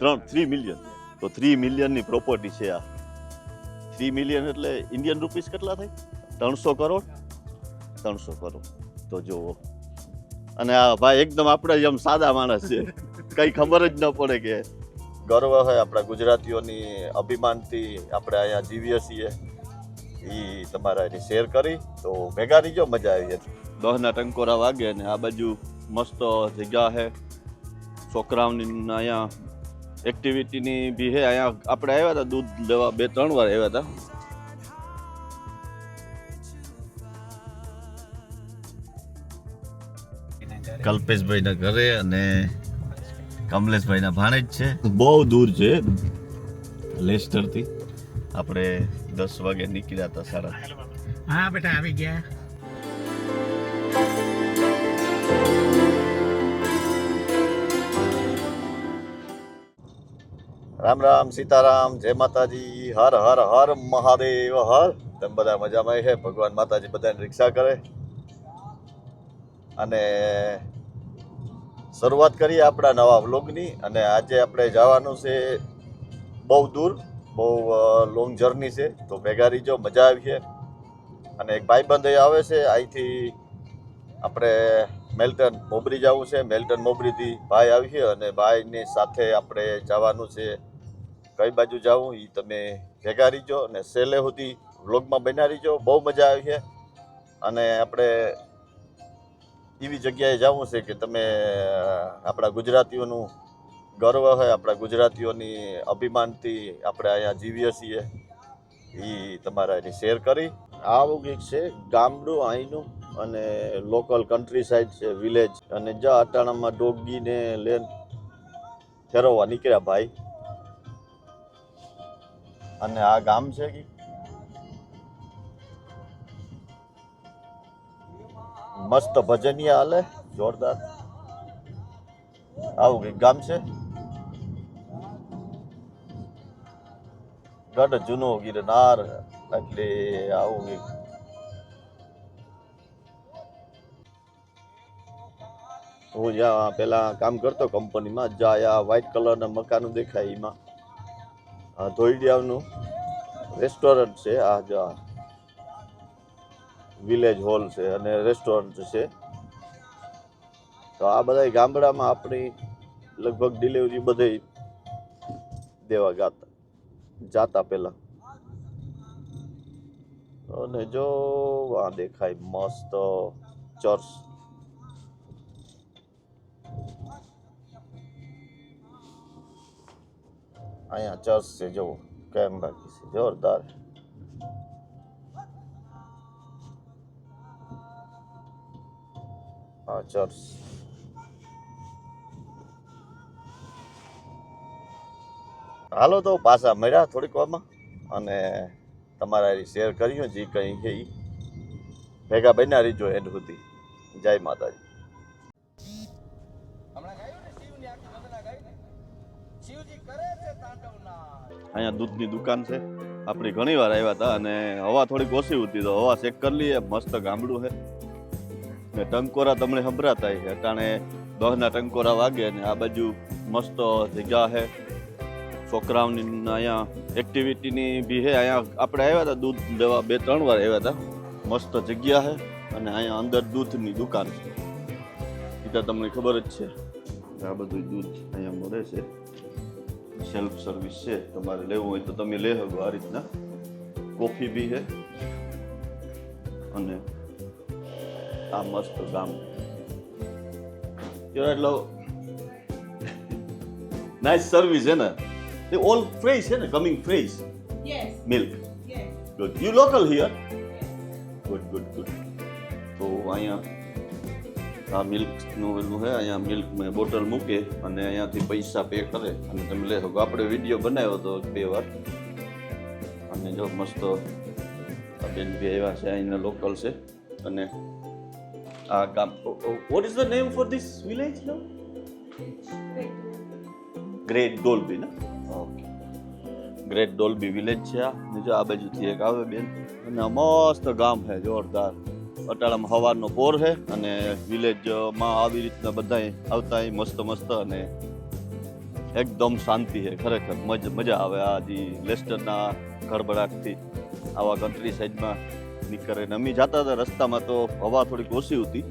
3 million. તો 3 મિલિયનની property છે આ. 3 મિલિયન એટલે ઇન્ડિયન રૂપીસ કેટલા થાય? 300 કરોડ. 300 કરોડ. તો જુઓ. અને આ ભાઈ એકદમ આપણે જેમ સાદા માણસ છે, કંઈ ખબર જ ન પડે કે ગર્વ હોય આપણા ગુજરાતીઓની, અભિમાનથી આપણે અહીંયા જીવીએ છીએ. એ તમારા એની શેર કરી તો ભેગા રહીજો, મજા આવી હતી. 10ના ટંકોરા વાગે અને આ બાજુ મસ્ત જગ્યા છે. છોકરાઓની અહીંયા એક્ટિવિટીની બી છે. અહીંયા આપણે આવ્યા હતા દૂધ લેવા, 2-3 વાર આવ્યા હતા. કલ્પેશભાઈના ઘરે અને કમલેશભાઈના ભાણેજ છે. બહુ દૂર છે લેસ્ટરથી. આપણે 10 વાગે નીકળ્યા હતા સારા. હા બેટા આવી ગયા. રામ રામ, સીતારામ, જય માતાજી, હર હર હર મહાદેવ હર. તમે બધા મજામાં છે? ભગવાન માતાજી બધાને રિક્ષા કરે. અને શરૂઆત કરીએ આપણા નવા વ્લોગની. અને આજે આપણે જવાનું છે બહુ દૂર, બહુ લોંગ જર્ની છે. તો ભેગા રહીજો, મજા આવી છે. અને એક ભાઈબંધ આવે છે અહીંથી. આપણે મેલ્ટન મોબરી જવું છે. મેલ્ટન મોબરીથી ભાઈ આવી છે અને ભાઈની સાથે આપણે જવાનું છે. કઈ બાજુ જવું એ તમે ભેગા રહીજો અને છેલ્લે સુધી વ્લોગમાં બન્યા રહીજો. બહુ મજા આવી છે. અને આપણે એવી જગ્યાએ જવું છે કે તમે આપણા ગુજરાતીઓનું ગર્વ હોય, આપણા ગુજરાતીઓની અભિમાનથી આપણે અહીંયા જીવીએ છીએ. એ તમારા એની શેર કરી. આવું કંઈક છે ગામડું અહીંનું અને લોકલ કન્ટ્રી સાઈડ છે, વિલેજ. અને જ્યાં અટાણામાં ડોગીને લઈને ફેરવવા નીકળ્યા ભાઈ. અને આ ગામ છે કે મસ્ત ભજનિયા હાલે, જોરદાર. આવું કંઈક ગામ છે. ગઢ જૂનો ગિરનાર, એટલે આવું કંઈક. હું જ્યાં પેલા કામ કરતો કંપનીમાં, જ્યાં આ વ્હાઈટ કલરના મકાનો દેખાય એમાં ધોઈડિયાનું રેસ્ટોરન્ટ છે. આ જ્યાં વિલેજ હોલ છે અને રેસ્ટોરન્ટ છે. તો આ બધા ગામડામાં આપણી લગભગ ડિલિવરી બધે દેવા જાતા પેલા. અને જો આ દેખાય મસ્ત ચર્ચ. અહીંયા ચર્ચ છે, જુઓ કેમ બાકી છે, જોરદાર. હા ચર્ચ. હાલો તો પાછા મળ્યા થોડીક વારમાં અને તમારા શેર કર્યું જે કંઈ છે એ ભેગા બન્યા રહીજો એન્ડ સુધી. જય માતાજી. અહીંયા દૂધની દુકાન છે. આપણી ઘણી વાર આવ્યા હતા અને હવા થોડીક ઓછી હતી તો હવા ચેક કરી લઈએ. મસ્ત ગામડું છે ને ટંકોરા તમને સંભળાતા છે. અટાણે 10ના ટંકોરા વાગે અને આ બાજુ મસ્ત જગ્યા છે. છોકરાઓની અહીંયા એક્ટિવિટીની બી છે. અહીંયા આપણે આવ્યા હતા દૂધ લેવા, 2-3 વાર આવ્યા હતા. મસ્ત જગ્યા છે અને અહીંયા અંદર દૂધની દુકાન છે. એ તો તમને ખબર જ છે. આ બધું દૂધ અહીંયા મળે છે. સેલ્ફ સર્વિસ છે. તમારે લેવું હોય તો તમે લઈ શકો. આ રીતના કોફી બી છે. અને આ મસ્ત ગામ. એટલો નાઇસ સર્વિસ છે ને. They all fresh, है ना? Coming fresh. Yes. Milk. Yes. Good. You local here? Good, good, good. તો અહીંયા આ મિલ્કનું પેલું છે. અહીંયા મિલ્ક મેં બોટલ મૂકે અને અહીંયાથી પૈસા પે કરે અને તમે લઈ શકો. આપણે વિડીયો બનાવ્યો હતો 2 વાર. અને જો મસ્ત આ બેન બી આવ્યા છે, અહીંના લોકલ છે. અને આ ગામ. What is the name for this village નો? ગ્રેટ ડોલ્બી ને? ઓકે. ગ્રેટ ડોલ્બી વિલેજ છે આ. જો આ બાજુથી એક આવે બેન અને મસ્ત ગામ છે, જોરદાર. અટાણામાં સવારનો પોર છે અને વિલેજમાં આવી રીતના બધા આવતા મસ્ત મસ્ત. અને એકદમ શાંતિ છે ખરેખર. મજા આવે આ જે લેસ્ટરના ખળભળાટથી આવા કન્ટ્રી સાઈડમાં નીકળે. ને અમે જતા હતા રસ્તામાં તો હવા થોડીક ઓછી હતી,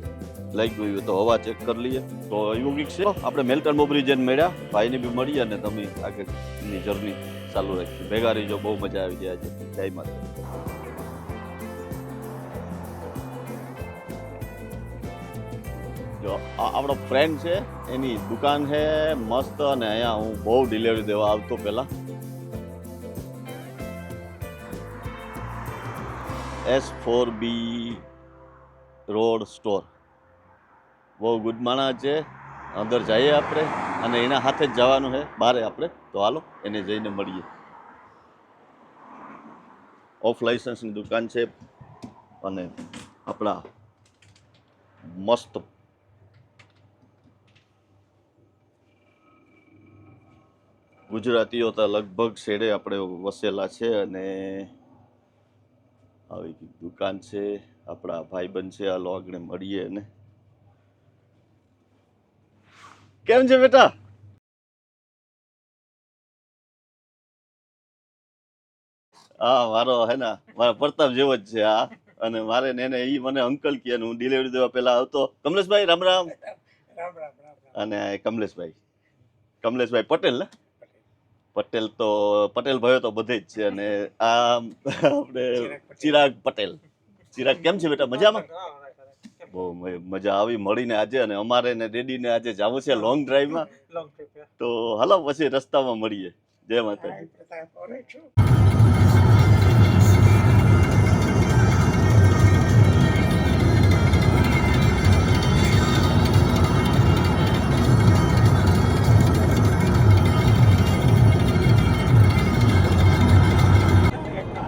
લાગી ગયું તો હવા ચેક કરી લઈએ. તો એવું કંઈક છે. આપણે મેલ્ટન મોબરી જઈને મળ્યા, ભાઈને બી મળીએ અને તમે આગળની જર્ની ચાલુ રાખી. ભેગા રહીજો, બહુ મજા આવી જાય આજે. જય માતા. જો આપણો ફ્રેન્ડ છે, એની દુકાન છે મસ્ત, અને અહીંયા હું બહુ ડિલિવરી દેવા આવતો પહેલા. S4B રોડ સ્ટોર, બહુ ગુડ માણસ છે. અંદર જઈએ આપણે, અને એના હાથે જ જવાનું છે બારે આપણે. તો હાલો એને જઈને મળીએ. ઓફ લાઇસન્સની દુકાન છે, અને આપણા મસ્ત ગુજરાતીઓ તો લગભગ શેડે આપણે વસેલા છે. અને આવી દુકાન છે, આપણા ભાઈબંધ છે. હાલો આગળ મળીએ. ને કેમ છે બેટા? હા, મારો હે ને મારા પ્રતાપ જેવો જ છે આ. અને મારે ને એને ઈ મને અંકલ કહે, હું ડિલિવરી દેવા પહેલા આવતો. કમલેશભાઈ રામ રામ. અને કમલેશભાઈ પટેલ ને? પટેલ તો પટેલ ભાઈઓ તો બધે જ છે. અને આ આપણે ચિરાગ પટેલ. ચિરાગ કેમ છે બેટા? મજામાં? બહુ મજા આવી મળીને આજે. અને અમારે ને ડેડીને આજે જવું છે લોંગ ડ્રાઈવમાં. તો હાલો પછી રસ્તામાં મળીએ. જય માતાજી.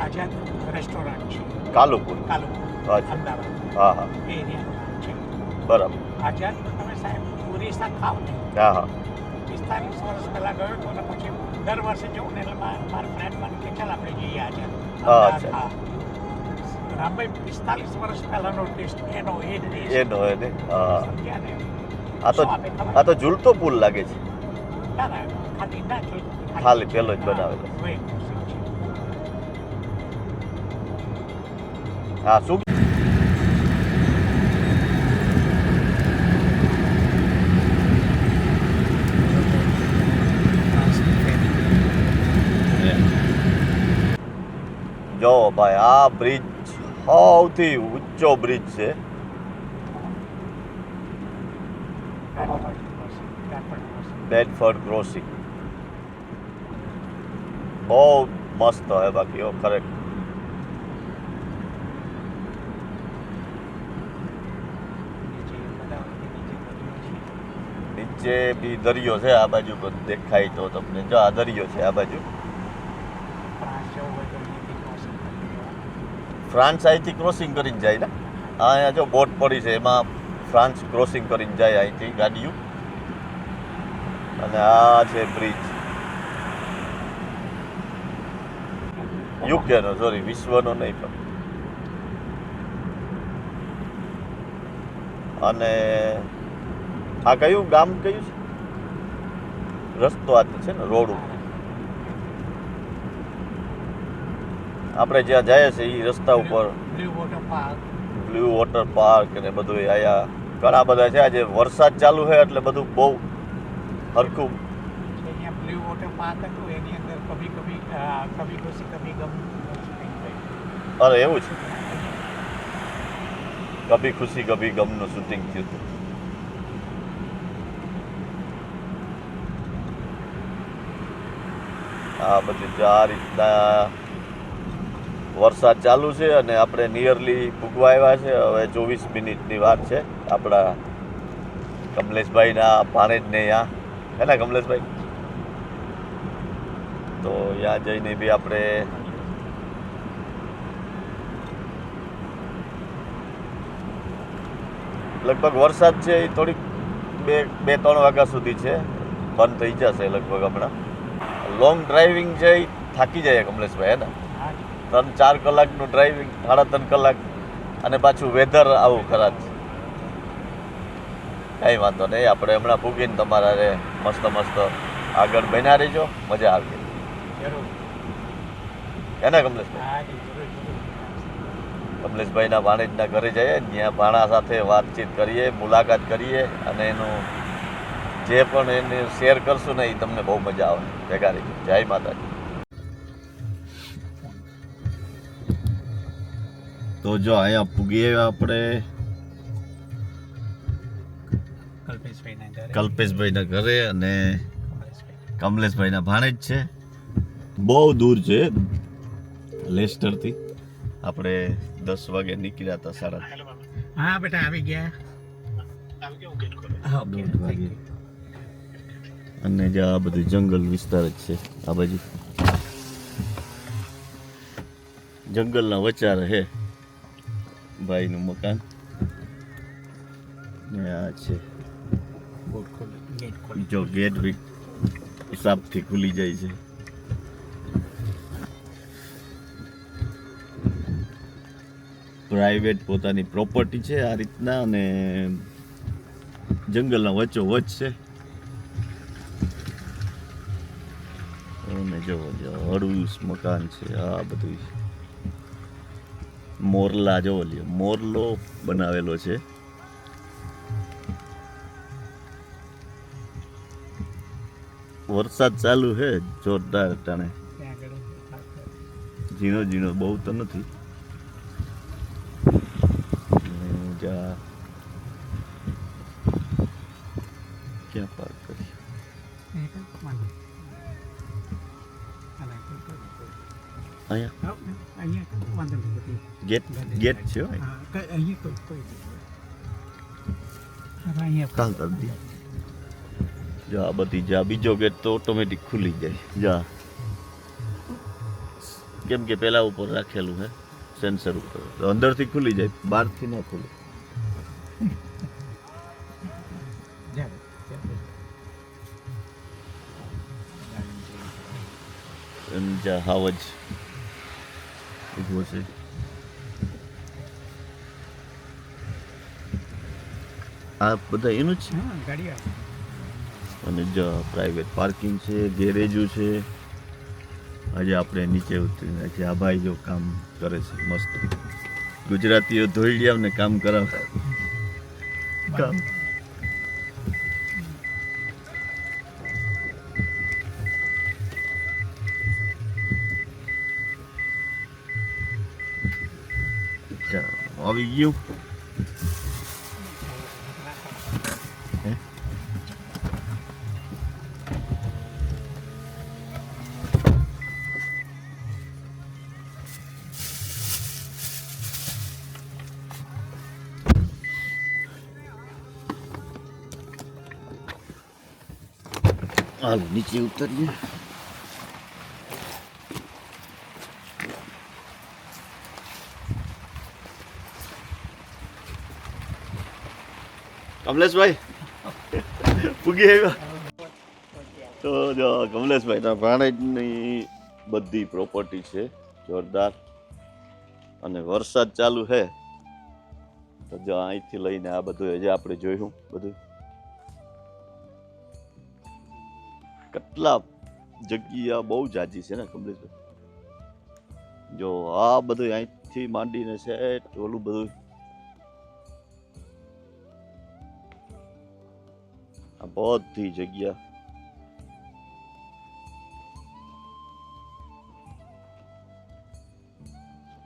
આઝાદ રેસ્ટોરન્ટ છે, કાલુપુર. કાલુપુર, અચ્છા. અમદાવાદ. હા હા, એ એરિયાનું નામ છે. બરાબર. આઝાદ તમે સાહેબ પૂરી શાક ખાવ ને, હા હા 45 વર્ષ પહેલા ગયો હતો ને પછી દર વર્ષે જવું ને એટલે મારા ફ્રેન્ડ મને કે ચાલ આપણે જઈએ આઝાદ. અચ્છા. હા, રામભાઈ 45 વર્ષ પહેલાનો ટેસ્ટ એનો એ જ ટેસ્ટ. એનો હે ને? હા. સમજ્યા ને? આ તો ઝૂલતો પુલ લાગે છે. ના ના, ખાલી ના જોઈ, ખાલી પેલો જ બનાવેલો. હા, શું જો ભાઈ, આ બ્રિજ સૌથી ઊંચો બ્રિજ છે. બેડફોર્ડ ક્રોસિંગ બહુ મસ્ત હે બાકી ખરેખર. નીચે બી દરિયો છે આ બાજુ, દેખાય તો તમને. જો આ દરિયો છે આ બાજુ. ફ્રાન્સ અહીંથી ક્રોસિંગ કરીને જાય ને? અહીંયા જો બોટ પડી છે, એમાં ફ્રાન્સ ક્રોસિંગ કરીને જાય અહીંથી ગાડીઓ. અને આ છે બ્રિજ યુકેનો, સોરી વિશ્વનો નહીં પણ. અને આ કયું ગામ કયું છે? રસ્તો આ છે ને રોડ ઉપર આપણે જ્યાં જઈએ છીએ એ રસ્તા ઉપર બ્લુ વોટર પાર્ક અને બધું અહીંયા ઘણા બધા છે. આજે વરસાદ ચાલુ છે એટલે બધું બહુ હરખું. અહીંયા બ્લુ વોટર પાર્ક હતું, એની અંદર કભી ખુશી કભી ગમ. અરે એવું છે? કભી ખુશી કભી ગમનું શૂટિંગ થયું હતું. આ બધી આ રીતના વરસાદ ચાલુ છે. અને આપણે નિયરલી ભૂગવા આવ્યા છે. હવે 24 મિનિટની વાત છે. આપણા કમલેશભાઈના ભાણેજને અહીંયા હે ને કમલેશભાઈ? તો ત્યાં જઈને બી આપણે લગભગ વરસાદ છે એ થોડીક 2-3 વાગ્યા સુધી છે, બંધ થઈ જશે લગભગ હમણાં. લોંગ ડ્રાઇવિંગ છે એ થાકી જાય કમલેશભાઈ, હે ને? 3-4 કલાકનું ડ્રાઇવિંગ, 3.5 કલાક, અને પાછું વેધર આવું ખરાબ છે. કંઈ વાંધો નહીં, આપણે હમણાં ભૂગીને તમારા રે મસ્ત આગળ બન્યા રહેજો, મજા આવશે. જરૂર. એને કમલેશભાઈ, હા જી, જરૂર જરૂર. કમલેશભાઈના ભાણેજના ઘરે જઈએ, ત્યાં ભાણા સાથે વાતચીત કરીએ, મુલાકાત કરીએ, અને એનું જે પણ એને શેર કરશું ને એ તમને બહુ મજા આવે. ભેગા રહીજો. જય માતાજી. તો જો અહીંયા પૂગી આવ્યા આપણે કલ્પેશભાઈના ઘરે. કલ્પેશભાઈના ઘરે, અને કમલેશભાઈ. કમલેશભાઈના ભાણેજ છે. બહુ દૂર છે લેસ્ટરથી. આપણે 10 વાગે નીકળ્યા હતા, 8:30. હા બેટા આવી ગયા. હા, ઓકે. 1:30 વાગે. અને જે આ બધું જંગલ વિસ્તાર જ છે આ બાજુ, જંગલના વચારે હે ભાઈનું મકાન. ને આ છે બોર્ડ ખોલી, ગેટ ખોલી. જો ગેટ બી હિસાબથી ખુલી જાય છે. પ્રાઇવેટ પોતાની પ્રોપર્ટી છે આ રીતના, અને જંગલના વચ્ચો વચ્ચ છે. અને જો હળવું મકાન છે આ બધું. મોરલા જોવો લ્યો, મોરલો બનાવેલો છે. વરસાદ ચાલુ છે જોરદાર ટાણે. ત્યાં આગળ ઝીણો ઝીણો બહુ તો નથી. અને જ્યાં ક્યાં પાર્ક કરી અહીંયા ગેટ ગેટ છે હો. કાલ કરી દી. જો આ બધી જા બીજો ગેટ તો ઓટોમેટિક ખુલી જાય. જા કેમ કે પેલા ઉપર રાખેલું હે સેન્સર ઉપર, તો અંદરથી ખુલી જાય, બહારથી ન ખુલે. અને જા હાવજ ઊભો છે. આ બધા એનું જ છે. અને જો પ્રાઇવેટ પાર્કિંગ છે, ગેરેજો છે. આજે આપણે નીચે ઉતરી નાખીએ. આ ભાઈ જો કામ કરે છે મસ્ત. ગુજરાતીઓ ધોઈડિયા ને કામ કરાવે. કામ આવી ગયું. હાલ નીચે ઉતરીએ. કમલેશભાઈ પૂગી આવ્યા. તો જો કમલેશભાઈના ભાણેજની બધી પ્રોપર્ટી છે જોરદાર. અને વરસાદ ચાલુ છે તો જો અહીંથી લઈને આ બધું હજી આપણે જોયું બધું. કેટલા જગ્યા બહુ જાજી છે ને કમલેશભાઈ. જો આ બધું અહીંથી માંડીને છે ઓલું બધું. આ બધી જગ્યા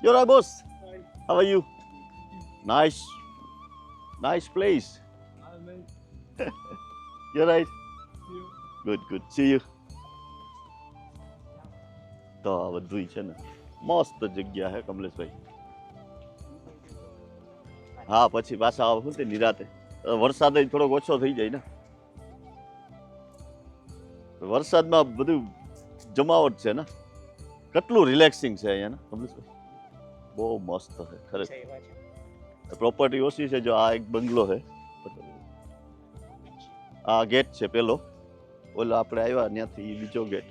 You're right, boss. How are you? Nice. Nice place. You're right. Good, good. See you. તો આ બધું છે ને મસ્ત જગ્યા હે કમલેશભાઈ. હા પછી પાછા આવો શું તે નિરાતે. વરસાદ થોડોક ઓછો થઈ જાય ને. વરસાદમાં બધું જમાવટ છે ને. કેટલું રિલેક્સિંગ છે અહીંયા ને કમલેશભાઈ. બહુ મસ્ત છે ખરેખર. પ્રોપર્ટી ઓછી છે. જો આ એક બંગલો છે, આ ગેટ છે પેલો. ઓલો આપણે આવ્યા ત્યાંથી બીજો ગેટ.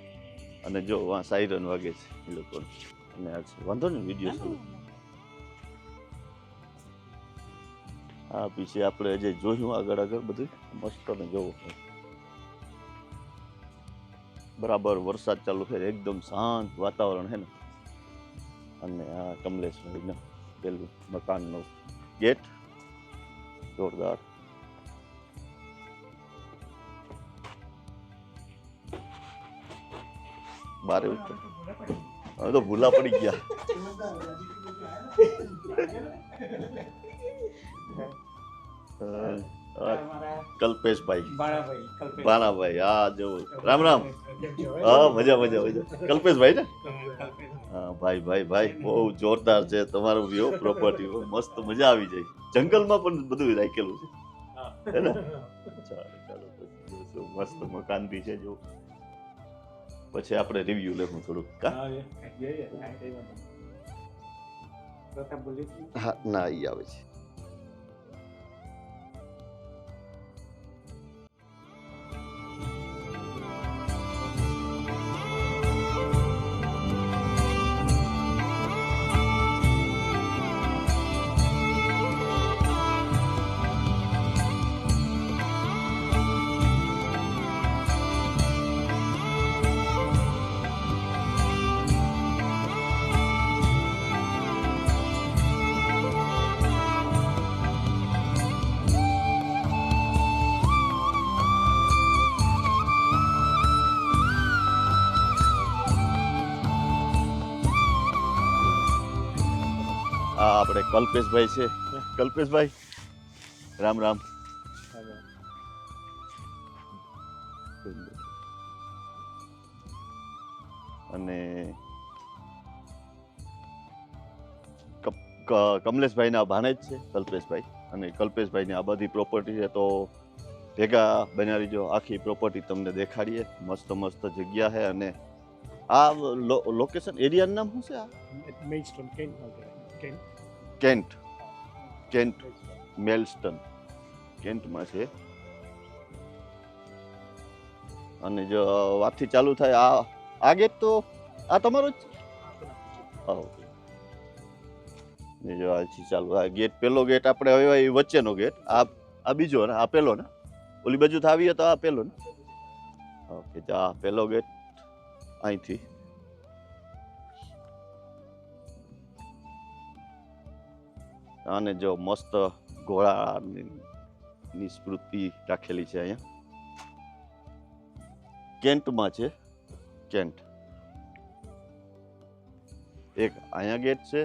અને જો આ સાયરન વાગે છે એ લોકોને. અને આ છે વાંધો ને વિડીયો છે. આ પીછે આપણે જે જોયું આગળ આગળ બધું મસ્ત ને જોવું. બરાબર વરસાદ ચાલુ છે, એકદમ શાંત વાતાવરણ છે ને. અને આ કમલેશભાઈનો પેલું મકાનનો ગેટ જોરદાર. બારે ઉતર હવે તો ભૂલા પડી ગયા. કલ્પેશભાઈ બાણાભાઈ, હા જો રામ રામ. હા મજા મજા મજા. કલ્પેશભાઈ ને? હા ભાઈ ભાઈ ભાઈ બહુ જોરદાર છે તમારું વ્યૂ, પ્રોપર્ટી મસ્ત, મજા આવી જાય. જંગલમાં પણ બધું રાખેલું છે હે ને? ચાલો ચાલો મસ્ત મકાન બી છે જો. પછી આપણે રિવ્યુ લેવું થોડુંક. હા ના ઈ આવે છે. આ આપણે કલ્પેશભાઈ છે. કલ્પેશભાઈ રામ રામ. અને કમલેશભાઈના ભાણેજ છે કલ્પેશભાઈ. અને કલ્પેશભાઈની આ બધી પ્રોપર્ટી છે તો ભેગા બન્યા રહીજો. આખી પ્રોપર્ટી તમને દેખાડીએ. મસ્ત મસ્ત જગ્યા છે. અને આ લોકેશન એરિયાનું નામ શું છે? આ કેન્ટ કેન્ટ મેલસ્ટન કેન્ટમાં છે. અને જો વાતથી ચાલુ થાય આ ગેટ તો આ તમારો જ છે? ને જો આજથી ચાલુ આ ગેટ, પેલો ગેટ આપણે હવે વચ્ચેનો ગેટ, આ બીજો ને આ પેલો ને? ઓલી બાજુ આવીએ તો આ પેલો ને? ઓકે, આ પેલો ગેટ અહીંથી. અને જો મસ્ત ઘોડાની સ્મૃતિ રાખેલી છે અહીંયા. કેન્ટમાં છે, કેન્ટ. એક અહીંયા ગેટ છે.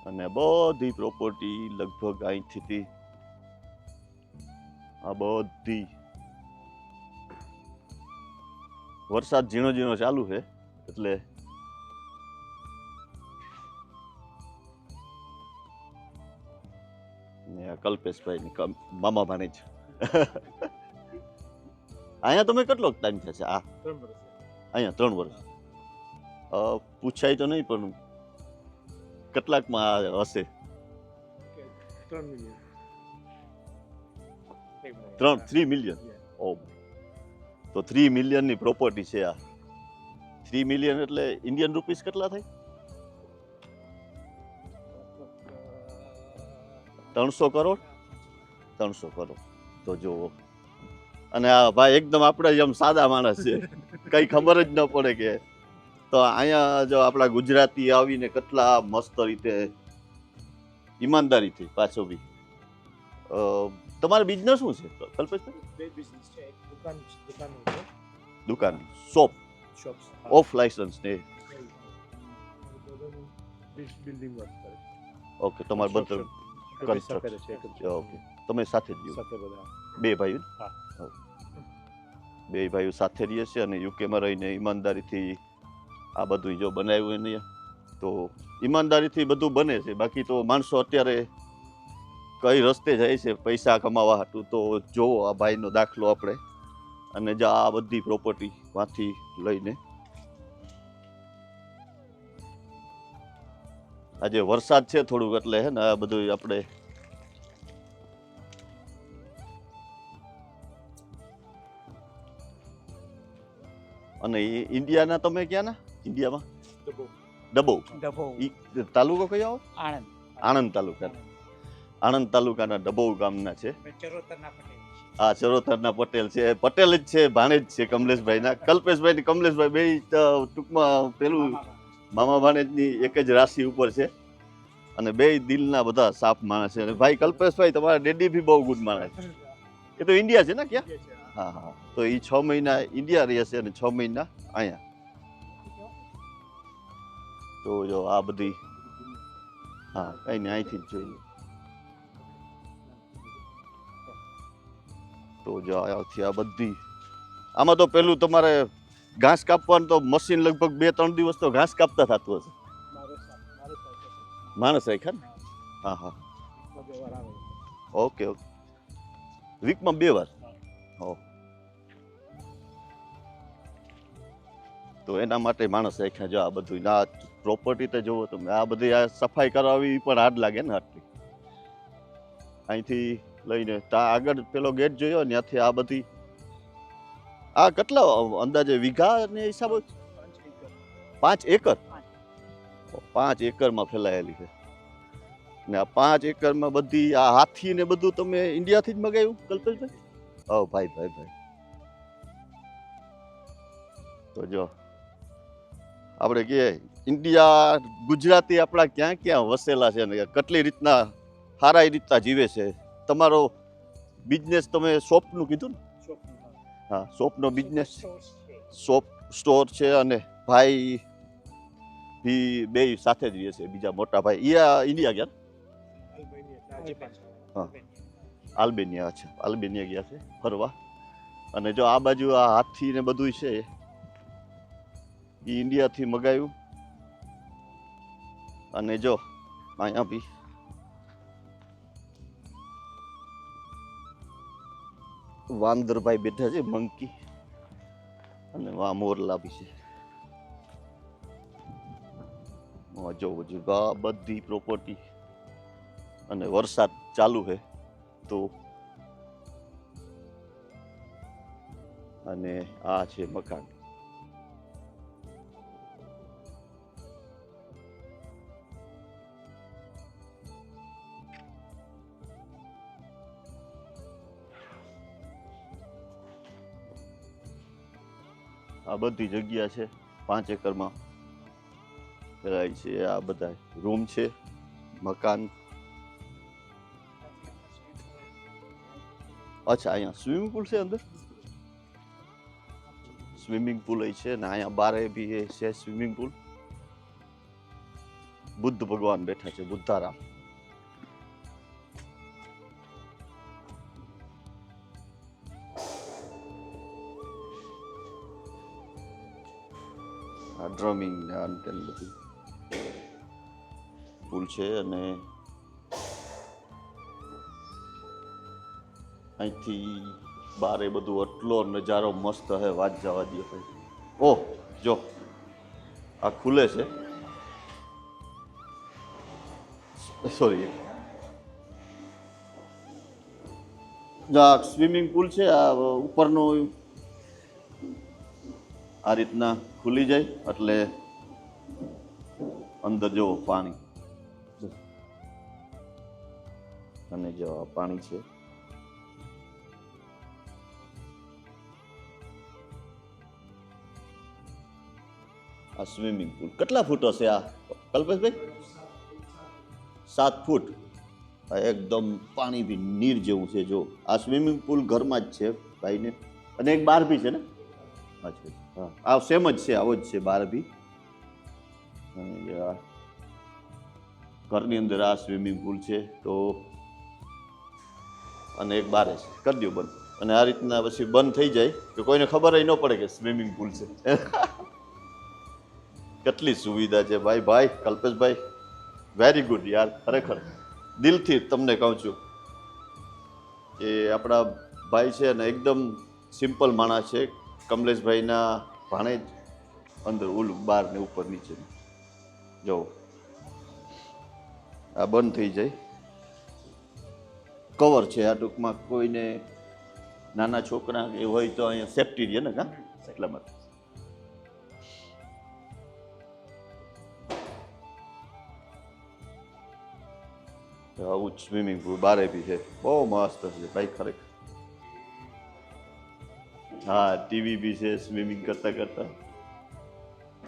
અને બધી પ્રોપર્ટી લગભગ અહીંથી આ બધી. વરસાદ ઝીણો ઝીણો ચાલુ છે એટલે કલ્પેશભાઈ મામા ભાણે છે. અહીંયા તમે કેટલો ટાઈમ થશે? આ અહીંયા 3 વર્ષ. પૂછાય તો નહીં પણ કેટલાકમાં હશે? 3 મિલિયન. ઓ, તો 3 મિલિયનની પ્રોપર્ટી છે આ. 3 મિલિયન એટલે ઇન્ડિયન રૂપીસ કેટલા થાય? 300 કરોડ. 300 કરોડ તો જુઓ. અને આ ભાઈ એકદમ આપણે જેમ સાદા માણસ છે, કઈ ખબર જ ન પડે કે. તો અહીંયા જો આપણા ગુજરાતી આવીને કેટલા મસ્ત રીતે ઈમાનદારીથી પાછો બી. તમારે બિઝનેસ શું છે કલ્પેશભાઈ? દુકાન, શોપ ઓફ લાયસન્સ ને? ઓકે, તમારે બધું ઓકે. તમે સાથે જ રહ્યો? 2 ભાઈઓ? બે ભાઈઓ સાથે રહીએ છે અને યુકેમાં રહીને ઈમાનદારીથી આ બધું જો બનાવ્યું એને તો ઈમાનદારીથી બધું બને છે. બાકી તો માણસો અત્યારે કઈ રસ્તે જાય છે પૈસા કમાવા હાટું. તો જોવો આ ભાઈનો દાખલો આપણે. અને જો આ બધી પ્રોપર્ટી માંથી લઈને આજે વરસાદ છે થોડુંક એટલે હે ને આ બધું આપણે અને ઇન્ડિયાના તમે ક્યાં ના? ઇન્ડિયામાં ડબો. તાલુકો કયો? આણંદ. આણંદ તાલુકા. આણંદ તાલુકાના ડબો ગામના છે. આ ચરોતરના પટેલ છે, પટેલ જ છે, ભાણેજ છે કમલેશભાઈના. કલ્પેશભાઈ ને કમલેશભાઈ બે ટૂંકમાં પેલું મામા ભાણેજની એક જ રાશિ ઉપર છે અને બે દિલના બધા સાફ માણસ છે. અને ભાઈ કલ્પેશભાઈ તમારા ડેડી બી બહુ ગુડ માણસ છે. એ તો ઇન્ડિયા છે ને ક્યાં? હા હા, તો એ 6 મહિના ઇન્ડિયા રહે છે અને 6 મહિના અહીંયા. તો જો આ બધી, હા કઈ નહીં, અહીંથી જ જોઈ લો. તો જો અહીંથી આ બધી, આમાં તો પેલું તમારે ઘાસ કાપવાનું તો મશીન લગભગ 2-3 દિવસ તો ઘાસ કાપતા થતું હશે. માણસ રાખ્યા ને? હા હા, ઓકે ઓકે, વીકમાં 2 વાર. હો, તો એના માટે માણસ રાખ્યા. જો આ બધું, આ પ્રોપર્ટી તો જોવો તમે, આ બધી આ સફાઈ કરાવવી પણ હાર્ડ લાગે ને આટલી. અહીંથી લઈને ત્યાં આગળ પેલો ગેટ જોયો ને, ત્યાંથી આ બધી, આ કેટલા અંદાજે વીઘા ને હિસાબે? 5 એકર. 5 એકરમાં ફેલાયેલી છે ને આ 5 એકરમાં બધી આ હાથી ને બધું તમે ઇન્ડિયાથી જ મગાવ્યું કલ્પેશભાઈ? ઓ ભાઈ ભાઈ ભાઈ. તો જો આપણે કે ઇન્ડિયા, ગુજરાતી આપણા ક્યાં ક્યાં વસેલા છે ને કેટલી રીતના સારા રીતના જીવે છે. તમારો બિઝનેસ તમે શોપનું કીધું ને? હા, શોપનો બિઝનેસ, શોપ સ્ટોર છે અને ભાઈ બી બે સાથે જ રહે છે. બીજા મોટા ભાઈ એ ઇન્ડિયા ગયા? હા, આલ્બેનિયા. અચ્છા, આલ્બેનિયા ગયા છે ફરવા. અને જો આ બાજુ આ હાથી ને બધું છે એ ઇન્ડિયાથી મગાવ્યું. અને જો અહીંયા બી વાંદરભાઈ બેઠા છે, મંકી, અને આ મોરલા બી છે. જો આ બધી પ્રોપર્ટી, અને વરસાદ ચાલુ છે તો, અને આ છે મકાન. આ બધી જગ્યા છે 5 એકરમાં ફેલાય છે. આ બધા રૂમ છે, મકાન. અચ્છા, અહીંયા સ્વિમિંગ પુલ છે અંદર? સ્વિમિંગ પુલ છે ને અહીંયા બારે બી છે સ્વિમિંગ પુલ. બુદ્ધ ભગવાન બેઠા છે, બુદ્ધારામ. આ ડ્રમિંગ ને આ તેમ બધું પુલ છે. અને અહીંથી બારે બધું એટલો નજારો મસ્ત હે, વાત જવા દે ભાઈ. ઓહ, જો આ ખુલે છે, સોરી, આ સ્વિમિંગ પુલ છે. આ ઉપરનો આ રીતના ખુલી જાય એટલે અંદર જો પાણી, અને જો આ પાણી છે. આ સ્વિમિંગ પુલ કેટલા ફૂટ હશે આ કલ્પેશભાઈ? 7 ફૂટ. આ એકદમ પાણી બી નીર જેવું છે. જો આ સ્વિમિંગ પુલ ઘરમાં જ છે ભાઈને, અને એક બહાર બી છે ને? અચ્છા, હા, આ સેમ જ છે, આવો જ છે બહાર બી. અને ઘરની અંદર આ સ્વિમિંગ પુલ છે. તો અને એક બારે છે, કરી દો બંધ. અને આ રીતના પછી બંધ થઈ જાય કે કોઈને ખબર ન પડે કે સ્વિમિંગ પુલ છે. કેટલી સુવિધા છે ભાઈ. ભાઈ કલ્પેશભાઈ, વેરી ગુડ યાર, ખરેખર દિલથી તમને કહું છું કે આપણા ભાઈ છે ને એકદમ સિમ્પલ માણસ છે. કમલેશભાઈના ભાણેજ અંદર ઓલું બાર ને ઉપર નીચે. જો આ બંધ થઈ જાય, કવર છે. આ ટૂંકમાં કોઈને નાના છોકરા એ હોય તો અહીંયા સેફટી રહે ને, કા એટલા માટે. આવું જ સ્વિમિંગ પુલ બારે બી છે, બહુ મસ્ત છે ભાઈ ખરેખર. હા ટીવી બી છે સ્વિમિંગ કરતાં કરતાં.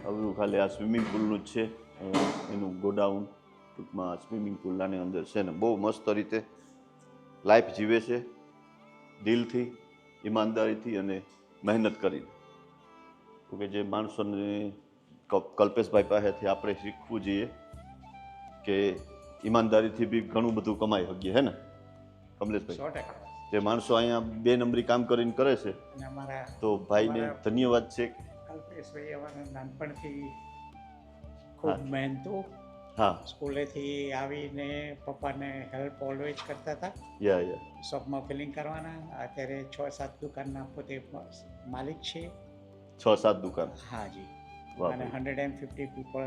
હવે ખાલી આ સ્વિમિંગ પુલનું જ છે એનું ગોડાઉન, ટૂંકમાં સ્વિમિંગ પુલ આની અંદર છે ને બહુ મસ્ત રીતે લાઈફ જીવે છે દિલથી, ઈમાનદારીથી અને મહેનત કરીને. તો કે જે માણસોને કલ્પેશભાઈ પાસેથી આપણે શીખવું જોઈએ કે ઈમાનદારીથી બી ઘણું બધું કમાઈ શકીએ, હે ને કમલેશભાઈ? 100%. જે માણસો અહીંયા 2 નંબરી કામ કરીને કરે છે અને અમારા તો ભાઈને ધન્યવાદ છે. કલ્પેશભાઈ અમારા નાનપણથી ખૂબ મહેનતુ. હા સ્કૂલેથી આવીને પપ્પાને હેલ્પ ઓલવેઝ કરતા હતા. યા શોપમાં ફિલિંગ કરવાના. અત્યારે 6-7 દુકાનના પોતે માલિક છે. 6-7 દુકાન. હાજી. વાહ અને 150 પીપલ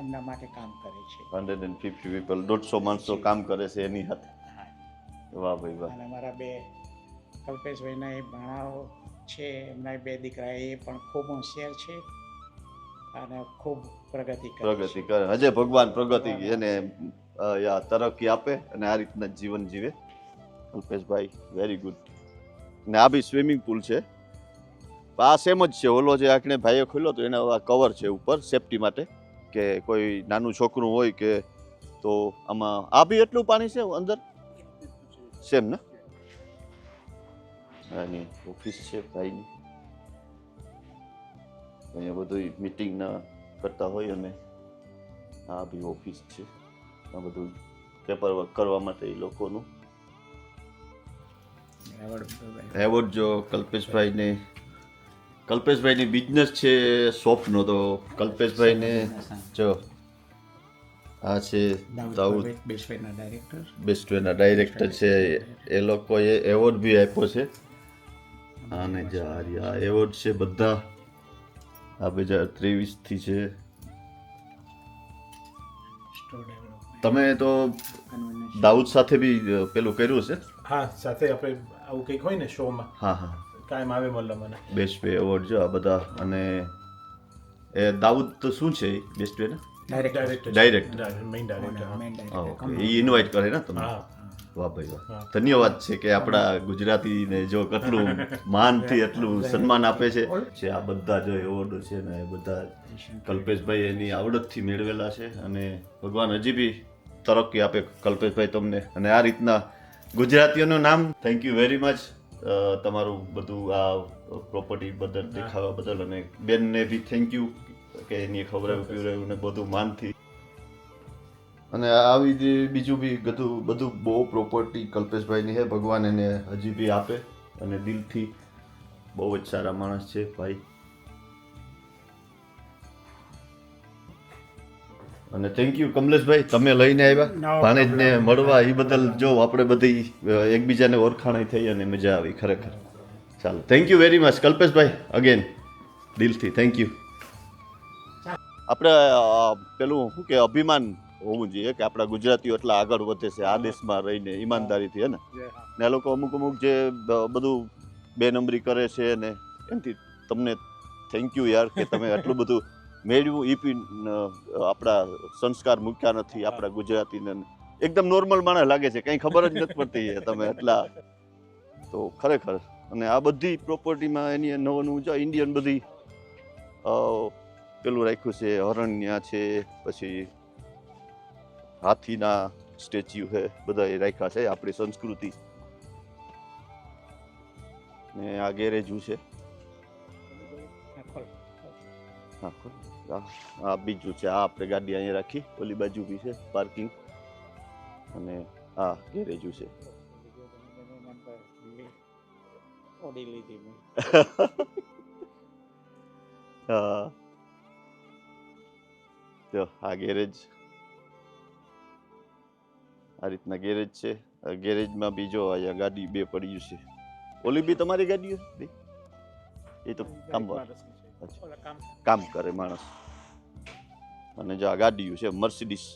એમના માટે કામ કરે છે. 150 પીપલ, 150 માણસો કામ કરે છે એની સાથે. હા. વાહ ભાઈ વાહ. અને અમારા બે કલ્પેશભાઈના એ ભણાવો છે, એમના 2 દીકરા એ પણ ખૂબ હોશિયાર છે અને ખૂબ પ્રગતિ કરે. હજે ભગવાન પ્રગતિ એને તરક્કી આપે અને આ રીતના જીવન જીવે કલ્પેશભાઈ. Very good. ને આ બી સ્વિમિંગ પુલ છે. આ સેમ જ છે. ઓલો જે આખણે ભાઈએ ખોલ્યો તો એના કવર છે ઉપર સેફટી માટે, કે કોઈ નાનું છોકરું હોય કે તો આમાં આ બી એટલું પાણી છે અંદર સેમ ને? આની ઓફિસ છે ભાઈની. અહીંયા બધું મીટિંગના કરતા હોય અને આ બી ઓફિસ છે. આ બધું પેપર વર્ક કરવા માટે એ લોકોનું એવોર્ડ. જો કલ્પેશભાઈની બિઝનેસ છે શોપનો, તો કલ્પેશભાઈને જો આ છે દાઉદ બેસ્ટ વેના ડાયરેક્ટર છે. એ લોકોએ એવોર્ડ બી આપ્યો છે. અને જે આ એવોર્ડ છે બધા આ 2023 થી છે. તમે તો દાઉદ સાથે બી પેલું કર્યું છે? હા, સાથે આપણે આવું કંઈક હોય ને શોમાં. હા હા, કાયમ આવે મતલબ મને બેસ્ટ વે એવોર્ડ જો આ બધા. અને એ દાઉદ તો શું છે બેસ્ટ વે ના ડાયરેક્ટર. Main director. એ ઇન્વાઇટ કરે ને તમે? હા. વાહ ભાઈ વાહ. ધન્યવાદ છે કે આપણા ગુજરાતીને જો કેટલું માનથી એટલું સન્માન આપે છે. આ બધા જો એવોર્ડ છે ને એ બધા કલ્પેશભાઈ એની આવડતથી મેળવેલા છે. અને ભગવાન હજી બી તરક્કી આપે કલ્પેશભાઈ તમને. અને આ રીતના ગુજરાતીઓનું નામ. થેન્ક યુ વેરી મચ તમારું બધું આ પ્રોપર્ટી બદલ દેખાવા બદલ. અને બેનને બી થેન્ક યુ કે એની ખવડાવ્યું પીવડાવ્યું ને બધું માનથી. અને આવી જે બીજું બી બધું બહુ પ્રોપર્ટી કલ્પેશભાઈની છે. ભગવાન એને હજી બી આપે. અને દિલથી બહુ જ સારા માણસ છે ભાઈ. અને થેન્ક યુ કમલેશભાઈ, તમે લઈને આવ્યા ભાણેજને મળવા. એ બદલ જો આપણે બધી એકબીજાને ઓળખાણ થઈ અને મજા આવી ખરેખર. ચાલો, થેન્ક યુ વેરી મચ કલ્પેશભાઈ, અગેન દિલથી થેન્ક યુ. આપણે પેલું શું કે અભિમાન હોવું જોઈએ કે આપણા ગુજરાતીઓ એટલા આગળ વધે છે આ દેશમાં રહીને ઈમાનદારીથી, હે ને? ને આ લોકો અમુક જે બધું 2 નંબરી કરે છે ને એનાથી તમને થેન્ક યુ યાર કે તમે આટલું બધું મેળવ્યું. એ બી આપણા સંસ્કાર મૂક્યા નથી આપણા ગુજરાતીને. એકદમ નોર્મલ માણસ લાગે છે, કંઈ ખબર જ નથી પડતી તમે એટલા. તો ખરેખર. અને આ બધી પ્રોપર્ટીમાં એની નવું જો ઇન્ડિયન બધી પેલું રાખ્યું છે, હરણ્યા છે, પછી હાથીના સ્ટેચ્યુ છે, બધા એ રાખ્યા છે આપણી સંસ્કૃતિ. ને આ ગેરેજું છે. આ બીજું છે. આ આપણે ગાડી અહીંયા રાખી, ઓલી બાજુ બી છે પાર્કિંગ. અને આ ગેરેજું છે. હા, જો આ ગેરેજ. આ રીતના ગેરેજ છે. ગેરેજમાં બી જો અહીંયા ગાડી 2 પડી છે. ઓલી બી તમારી ગાડીઓ? એ તો કામ કરે માણસ. અને જો આ ગાડીઓ છે મર્સિડીઝ.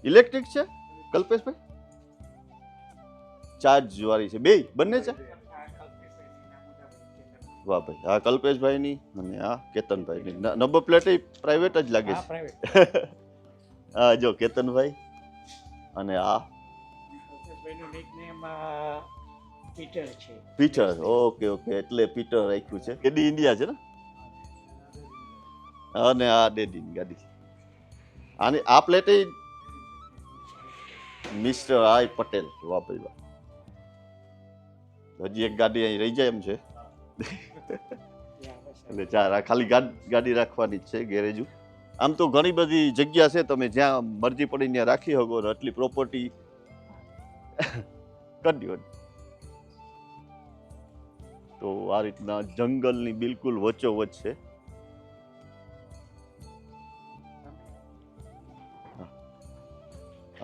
ઇલેક્ટ્રિક છે કલ્પેશભાઈ? ચાર્જ વાળી છે? બંને છે? વાહ ભાઈ. આ કલ્પેશભાઈની અને આ કેતનભાઈની. નંબર પ્લેટ પ્રાઇવેટ જ લાગે છે. હા જો કેતનભાઈ. અને આ પીટર છે. પીટર, ઓકે ઓકે, એટલે પીટર રાખ્યું છે. કેડી ઇન્ડિયા છે ને, અને આ ડેડીની ગાડી. આની આ પ્લેટ મિસ્ટર આઈ પટેલ, વાહ ભાઈ વાહ. હજી એક ગાડી અહીં રહી જાય એમ છે, એટલે ચાર આ ખાલી ગાડી રાખવાની જ છે ગેરેજુ. આમ તો ઘણી બધી જગ્યા છે, તમે જ્યાં મરજી પડી ત્યાં રાખી શકો, આટલી પ્રોપર્ટી કરી દો. તો આ રીતના જંગલની બિલકુલ વચ્ચોવચ્ચ છે.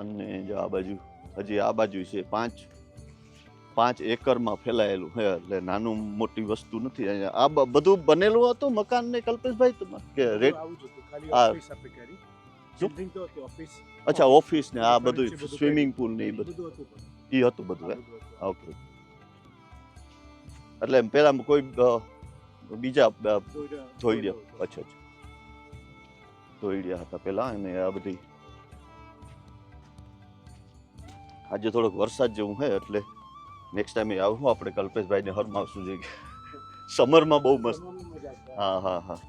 અને જો આ બાજુ હજી આ બાજુ છે 5 એકરમાં ફેલાયેલું છે, એટલે નાનું મોટી વસ્તુ નથી. અહીંયા આ બધું બનેલું હતું મકાન ને કલ્પેશભાઈ તમારે કે રેટ? અચ્છા, ઓફિસ ને આ બધું સ્વિમિંગ પુલ ને એ બધું એ હતું બધું. ઓકે, એટલે પેલા કોઈ બીજા ધોઈડિયા, અચ્છા ધોઈડિયા હતા પેલા. અને આ બધી આજે થોડોક વરસાદ જેવું છે, એટલે નેક્સ્ટ ટાઈમે આવું આપણે કલ્પેશભાઈને હરમાવશું જોઈએ. સમરમાં બહુ મસ્ત. હા હા હા.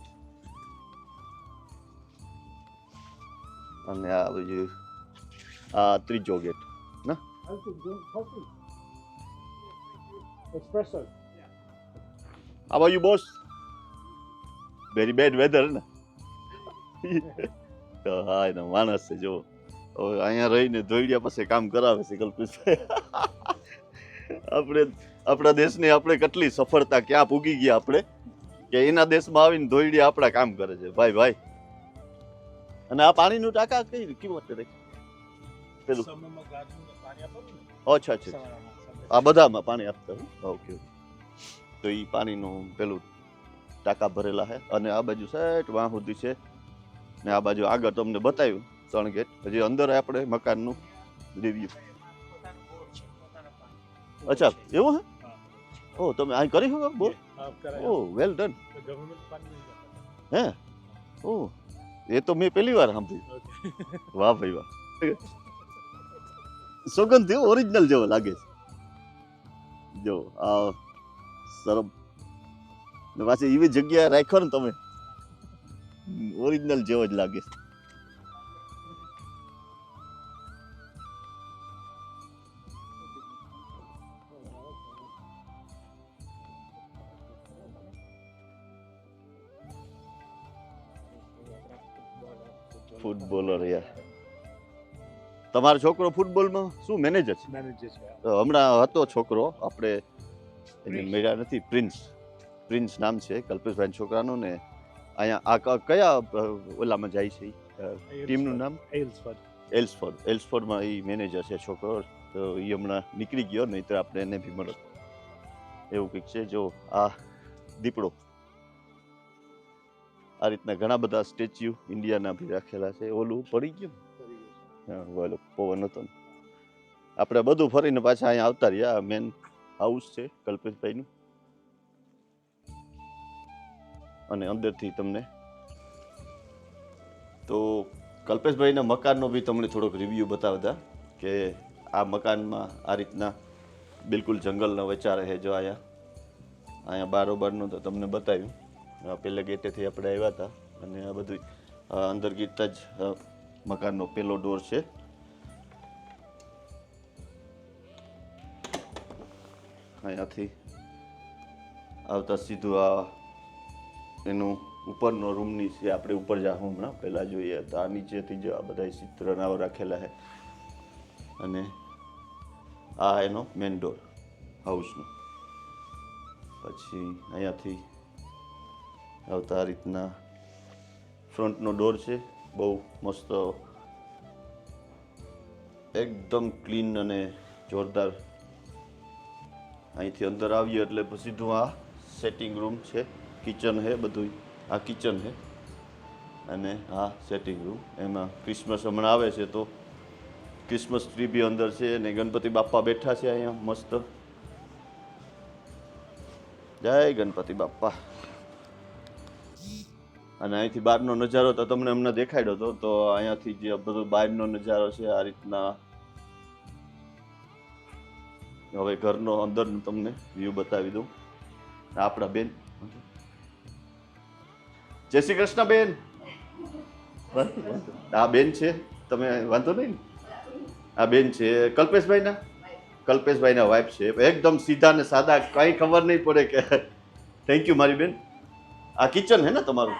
અને આ બધું આ ત્રીજો ગેટ ના How are you, boss? Very bad weather, ને? તો હા, એનો માણસ છે જો. અહીંયા રહીને ધોઈડિયા પાસે કામ કરાવે છે કલ્પેશભાઈ. આપણા દેશની આપણે કેટલી સફળતા ક્યાં પૂગી ગયા આપણે, કે એના દેશમાં આવીને ધોઈડિયા આપણા કામ કરે છે ભાઈ ભાઈ. અને આ પાણીનું ટાંકા કઈ કિંમત કરે પેલું? અચ્છા અચ્છા, આ બધામાં પાણી આપતા. ઓકે, તો એ પાણીનું પેલું ટાંકા ભરેલા છે. અને આ બાજુ સેટ વાં સુધી છે, ને આ બાજુ આગળ તમને બતાવ્યું 3 ગેટ. હજી અંદર આપણે મકાનનું રિવ્યુ. અચ્છા, એવું હે? ઓ, તમે અહીં કરી શકો બોલ? ઓ, વેલ ડન. હે? ઓ, એ તો મેં પહેલી વાર સાંભળ્યું. વાહ ભાઈ વાહ. સુગંધ ઓરિજિનલ જેવો લાગે છે જો. આ સરમ ને પાછી એવી જગ્યાએ રાખ્યો ને તમે, ઓરિજિનલ જેવો જ લાગે છે. ફૂટબોલર યાર. તમારો છોકરો ફૂટબોલમાં શું મેનેજર છે? હમણાં હતો છોકરો, આપણે એને મળ્યા નથી. પ્રિન્સ નામ છે કલ્પેશભાઈ છોકરાનું. ને અહીંયા આ કયા ઓલામાં જાય છે ટીમનું નામ? એલ્સફોર્ડમાં એ મેનેજર છે છોકરો. તો એ હમણાં નીકળી ગયો, નહીં તો આપણે એને બી મળત. એવું કંઈક છે જો. આ દીપડો, આ રીતના ઘણા બધા સ્ટેચ્યુ ઇન્ડિયાના બી રાખેલા છે. ઓલું પડી ગયું, હા, ઓલો પવન હતો ને. આપણે બધું ફરીને પાછા અહીંયા આવતા રહ્યા. મેન હાઉસ છે કલ્પેશભાઈનું. અને અંદરથી તમને તો કલ્પેશભાઈના મકાનનો બી તમને થોડોક રિવ્યૂ બતાવતા, કે આ મકાનમાં આ રીતના બિલકુલ જંગલના વચ્ચે રહે. જો અહીંયા બારોબારનું તો તમને બતાવ્યું. પહેલા ગેટેથી આપણે આવ્યા હતા, અને આ બધું અંદર ગીરતા જ મકાનનો પહેલો ડોર છે. અહીંયાથી આવતા સીધું આ એનું ઉપરનો રૂમની છે. આપણે ઉપર જાઉં હમણાં, પહેલાં જોઈએ તો આ નીચેથી જ આ બધા ચિત્રનાઓ રાખેલા છે. અને આ એનો મેન ડોર હાઉસનો. પછી અહીંયાથી આવતા આ રીતના ફ્રન્ટનો ડોર છે. બહુ મસ્ત, એકદમ ક્લીન અને જોરદાર. અહીંથી અંદર આવીએ એટલે સીધું આ સેટિંગ રૂમ છે. કિચન છે બધું. આ કિચન છે અને આ સેટિંગ રૂમ. એમાં ક્રિસમસ હમણાં આવે છે તો ક્રિસમસ ટ્રી બી અંદર છે. અને ગણપતિ બાપ્પા બેઠા છે અહીંયા મસ્ત. જય ગણપતિ બાપ્પા. અને અહીંથી બહારનો નજારો તો તમને હમણાં દેખાડ્યો હતો. તો અહીંયાથી જે બધો બહારનો નજારો છે આ રીતના હવે ઘરનો અંદરનું તમને વ્યૂ બતાવી દઉં. આપણા બેન, જય શ્રી કૃષ્ણ બેન. આ બેન છે, તમે વાંધો નહીં ને? આ બેન છે કલ્પેશભાઈના વાઇફ છે. એકદમ સીધા ને સાદા, કંઈ ખબર નહીં પડે કે. થેન્ક યુ મારી બેન. આ કિચન હે ને તમારું?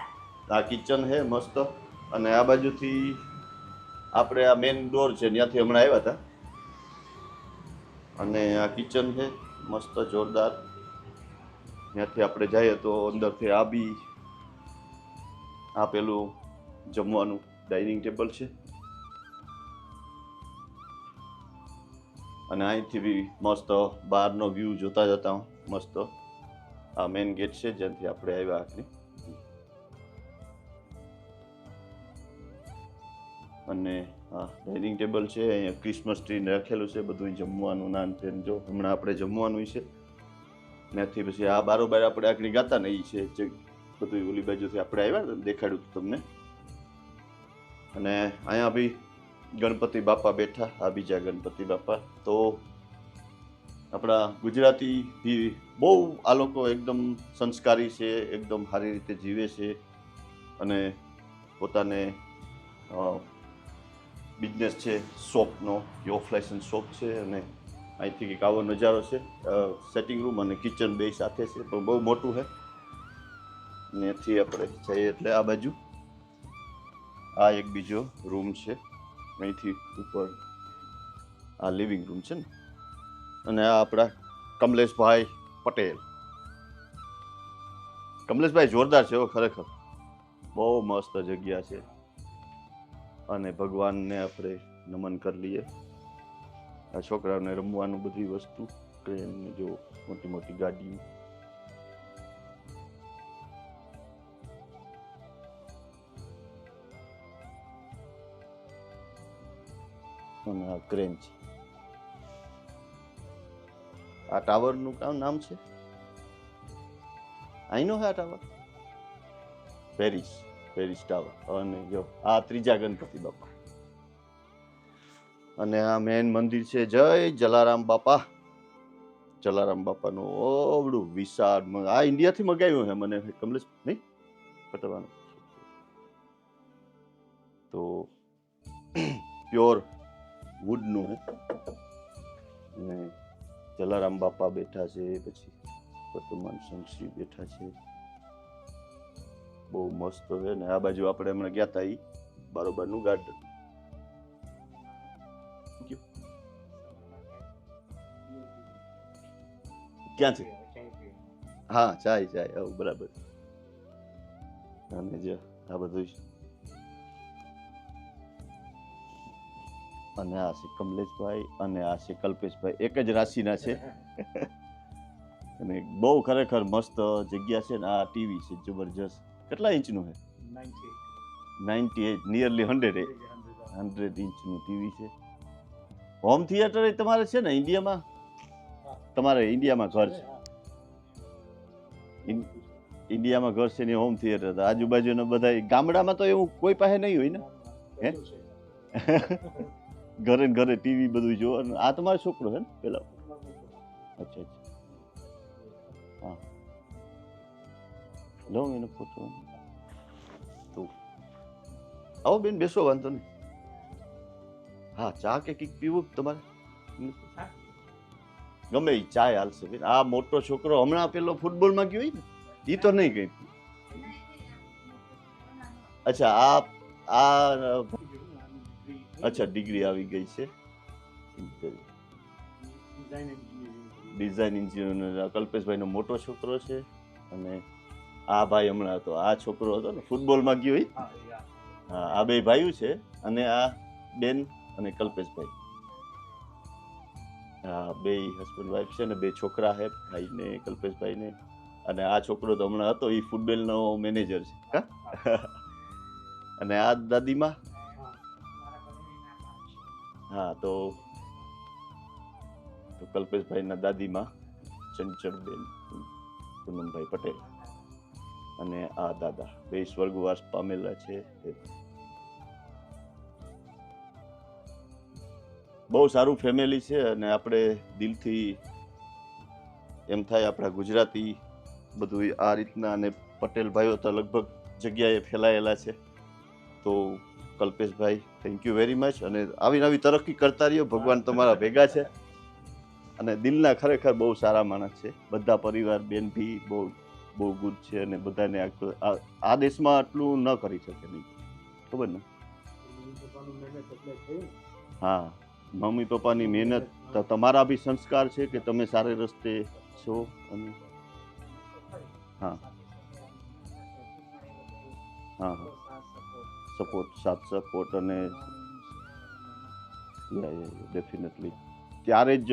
આ કિચન હે મસ્ત. અને આ બાજુથી આપણે આ મેઇન ડોર છે, ત્યાંથી હમણાં આવ્યા હતા. અને આ કિચન છે મસ્ત જોરદાર. ત્યાંથી આપણે જઈએ તો અંદરથી આ બી આ પેલું જમવાનું ડાઇનિંગ ટેબલ છે. અને અહીંથી બી મસ્ત બહારનો વ્યૂ જોતા જતા મસ્ત આ મેઇન ગેટ છે જ્યાંથી આપણે આવ્યા આખરી. અને આ ડાઇનિંગ ટેબલ છે. અહીંયા ક્રિસમસ ટ્રી રાખેલું છે, બધું જમવાનું નાન તેન. જો હમણાં આપણે જમવાનું છે ત્યાંથી પછી આ બારોબાર આપણે આખરી ગાતા ને એ છે જે બધું ઓલી બાજુથી આપણે આવ્યા દેખાડ્યું તમને. અને અહીંયા બી ગણપતિ બાપા બેઠા, આ બીજા ગણપતિ બાપા. તો આપણા ગુજરાતી બી બહુ આ લોકો એકદમ સંસ્કારી છે, એકદમ સારી રીતે જીવે છે અને પોતાને બિઝનેસ છે શોપનો, ઓફ લાઇસન્સ શોપ છે. અને અહીંથી કંઈક આવો નજારો છે. સેટિંગ રૂમ અને કિચન બે સાથે છે, પણ બહુ મોટું છે. ને એથી આપણે જઈએ એટલે આ બાજુ આ એક બીજો રૂમ છે. અહીંથી ઉપર આ લિવિંગ રૂમ છે ને. અને આ આપણા કમલેશભાઈ પટેલ. કમલેશભાઈ જોરદાર છે ખરેખર, બહુ મસ્ત જગ્યા છે. અને ભગવાનને આપણે નમન કરી લઈએ. આ છોકરાઓને રમવાનું બધી વસ્તુ, ટ્રેન જો મોટી મોટી ગાડી. અને આ ક્રેન છે. આ ટાવરનું કામ નામ છે અહીંનો હે આ ટાવર? Paris tower. અને જો આ ત્રીજા ગણપતિ બાપા. અને આ મેન મંદિર છે જય જલારામ બાપા. જલારામ બાપાનું ઓવડું વિશાળ. આ ઇન્ડિયાથી મગાવ્યું છે મને કમલેશ નહીં પટવાનું. તો પ્યોર વુડનું હે. અને જલારામ બાપા બેઠા છે, પછી વર્તમાન સંશ્રી બેઠા છે. બહુ મસ્ત છે. ને આ બાજુ આપણે હમણાં ગયા હતા એ બારોબારનું ગાર્ડન. ક્યાં છે? હા ચાય આવું બરાબર. અને જો આ બધું. અને આ છે કમલેશભાઈ અને આ છે કલ્પેશભાઈ, એક જ રાશિના છે. અને બહુ ખરેખર મસ્ત જગ્યા છે. ને આ ટીવી છે જબરજસ્ત. કેટલા ઇંચનું છે? 98, નિયરલી 100 ઇંચનું ટીવી છે. હોમ થિયેટર એ તમારે છે ને ઇન્ડિયામાં? તમારે ઇન્ડિયામાં ઘર છે? ઇન્ડિયામાં ઘર છે ને હોમ થિયેટર. આજુબાજુના બધા ગામડામાં તો એવું કોઈ પાસે નહીં હોય ને? હે ઘરે ઘરે ટીવી બધું જો. આ તમારો છોકરો છે ને પેલા? અચ્છા. હા લો એનો ફોટો. તો આવો બેન, બેસો, વાંધો નહીં. હા ચા કે કંઈક પીવું તમારે? ગમે એ ચાય હાલશે બેન. આ મોટો છોકરો હમણાં પેલો ફૂટબોલમાં ગયો ને એ તો નહીં ગઈ. અચ્છા અચ્છા ડિગ્રી આવી ગઈ છે ડિઝાઇન એન્જિનિયર. કલ્પેશભાઈનો મોટો છોકરો છે. અને આ ભાઈ હમણાં હતો, આ છોકરો હતો ને ફૂટબોલમાં ગયો. હા આ બે ભાઈઓ છે. અને આ બેન અને કલ્પેશભાઈ, હા બે હસબન્ડ વાઈફ છે. ને બે છોકરા છે, ભાઈ ને કલ્પેશભાઈ ને. અને આ છોકરો તો હમણાં હતો એ ફૂટબોલનો મેનેજર છે. અને આ દાદીમાં, હા તો કલ્પેશભાઈના દાદીમાં ચંચળબેન પૂનમભાઈ પટેલ. અને આ દાદા બે સ્વર્ગવાસ પામેલા છે. બહુ સારું ફેમિલી છે અને આપણે દિલથી એમ થાય આપણા ગુજરાતી બધું આ રીતના અને પટેલ ભાઈઓ તો લગભગ જગ્યાએ ફેલાયેલા છે. તો Kalpeshbhai thank you very much અને આવી નવી તરક્કી કરતા રહ્યો. ભગવાન તમારા ભેગા છે અને દિલના ખરેખર બહુ સારા માણસ છે. બધા પરિવાર બેન ભી બહુ ગુડ છે અને બધાને આ દેશમાં આટલું ન કરી શકે નહીં, ખબર ને? હા, મમ્મી પપ્પાની મહેનત, તમારા બી સંસ્કાર છે કે તમે સારા રસ્તે છો અને હા હા સાથ સપોર્ટ અને ડેફિનેટલી ત્યારે જ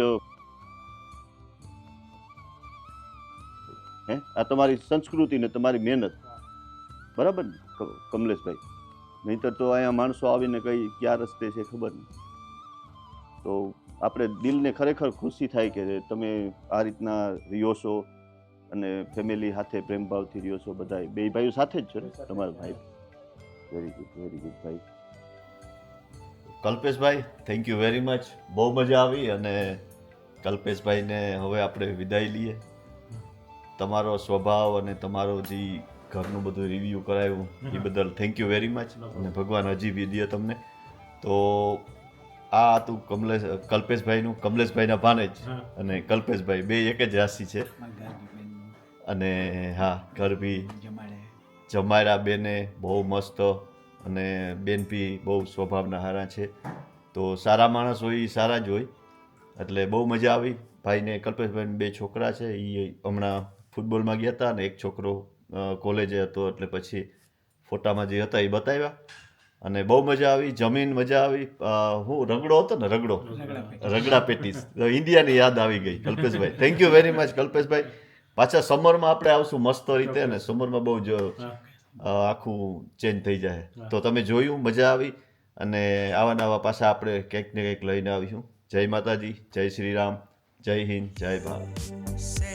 આ તમારી સંસ્કૃતિ ને તમારી મહેનત, બરાબર ને કમલેશભાઈ? નહીંતર તો અહીંયા માણસો આવીને કઈ ક્યાં રસ્તે છે ખબર નહીં. તો આપણે દિલને ખરેખર ખુશી થાય કે તમે આ રીતના રહ્યો છો અને ફેમિલી સાથે પ્રેમ ભાવથી રહ્યો છો. બધા બે ભાઈઓ સાથે જ છે ને તમારા ભાઈ? વેરી ગુડ ભાઈ. Kalpeshbhai thank you very much. બહુ મજા આવી અને કલ્પેશભાઈને હવે આપણે વિદાય લઈએ. તમારો સ્વભાવ અને તમારો જે ઘરનું બધું રિવ્યૂ કરાવ્યું એ બદલ થેન્ક યુ વેરી મચ અને ભગવાન હજી બી દે તમને. તો આ હતું કલ્પેશભાઈનું, કમલેશભાઈના ભાણેજ અને કલ્પેશભાઈ બે એક જ રાશિ છે. અને હા, ઘર બી જમાડ્યા બેને બહુ મસ્ત અને બેન બી બહુ સ્વભાવના સારા છે. તો સારા માણસ હોય એ સારા જ હોય એટલે બહુ મજા આવી. ભાઈને કલ્પેશભાઈને બે છોકરા છે, એ હમણાં ફૂટબોલમાં ગયા હતા અને એક છોકરો કોલેજે હતો એટલે પછી ફોટામાં જે હતા એ બતાવ્યા અને બહુ મજા આવી. જમીન મજા આવી. હું રગડો હતો ને, રગડા પેટીસ ઇન્ડિયાની યાદ આવી ગઈ. Kalpeshbhai thank you very much. Kalpeshbhai પાછા સમરમાં આપણે આવશું મસ્ત રીતે ને સમરમાં બહુ જ આખું ચેન્જ થઈ જાય. તો તમે જોયું, મજા આવી અને આવા નવા પાછા આપણે કંઈક ને કંઈક લઈને આવીશું. જય માતાજી, જય શ્રી રામ, જય હિન્દ, જય ભારત.